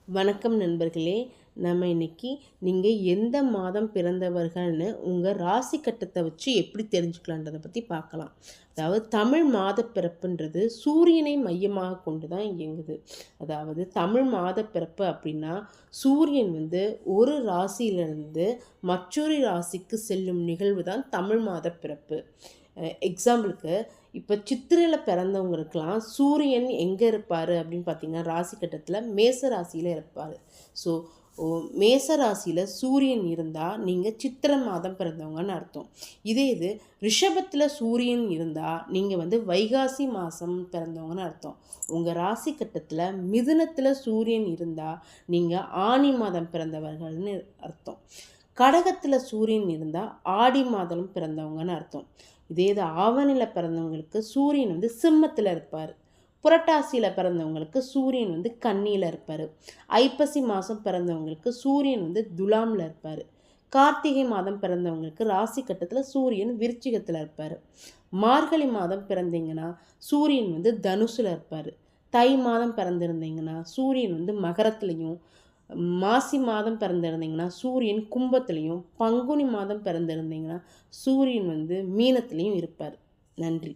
வணக்கம் நண்பர்களே. நம்ம இன்னைக்கு நீங்கள் எந்த மாதம் பிறந்தவர்கள்னு உங்கள் ராசி கட்டத்தை வச்சு எப்படி தெரிஞ்சுக்கலான்றதை பற்றி பார்க்கலாம். அதாவது தமிழ் மாத பிறப்புன்றது சூரியனை மையமாக கொண்டு தான் இயங்குது. அதாவது தமிழ் மாத பிறப்பு அப்படின்னா சூரியன் ஒரு ராசியிலிருந்து மற்றொரு ராசிக்கு செல்லும் நிகழ்வு தான் தமிழ் மாத பிறப்பு. எக்ஸாம்பிளுக்கு இப்போ சித்திரையில் பிறந்தவங்களுக்கெல்லாம் சூரியன் எங்கே இருப்பார் அப்படின்னு பார்த்தீங்கன்னா ராசி கட்டத்தில் மேச ராசியில் இருப்பார். ஸோ மேச ராசியில் சூரியன் இருந்தால் நீங்கள் சித்திரை மாதம் பிறந்தவங்கன்னு அர்த்தம். இது ரிஷபத்தில் சூரியன் இருந்தால் நீங்கள் வைகாசி மாதம் பிறந்தவங்கன்னு அர்த்தம். உங்கள் ராசி கட்டத்தில் மிதுனத்தில் சூரியன் இருந்தால் நீங்கள் ஆனி மாதம் பிறந்தவர்கள்னு அர்த்தம். கடகத்தில் சூரியன் இருந்தால் ஆடி மாதம் பிறந்தவங்கன்னு அர்த்தம். ஆவணியில் பிறந்தவங்களுக்கு சூரியன் சிம்மத்தில் இருப்பார். புரட்டாசியில் பிறந்தவங்களுக்கு சூரியன் கன்னியில் இருப்பார். ஐப்பசி மாதம் பிறந்தவங்களுக்கு சூரியன் துலாமில் இருப்பார். கார்த்திகை மாதம் பிறந்தவங்களுக்கு ராசி கட்டத்தில் சூரியன் விருச்சிகத்தில் இருப்பார். மார்கழி மாதம் பிறந்தீங்கன்னா சூரியன் தனுசில் இருப்பார். தை மாதம் பிறந்திருந்தீங்கன்னா சூரியன் மகரத்துலேயும், மாசி மாதம் பிறந்திருந்தீங்கன்னா சூரியன் கும்பத்துலேயும், பங்குனி மாதம் பிறந்திருந்தீங்கன்னா சூரியன் மீனத்துலேயும் இருப்பார். நன்றி.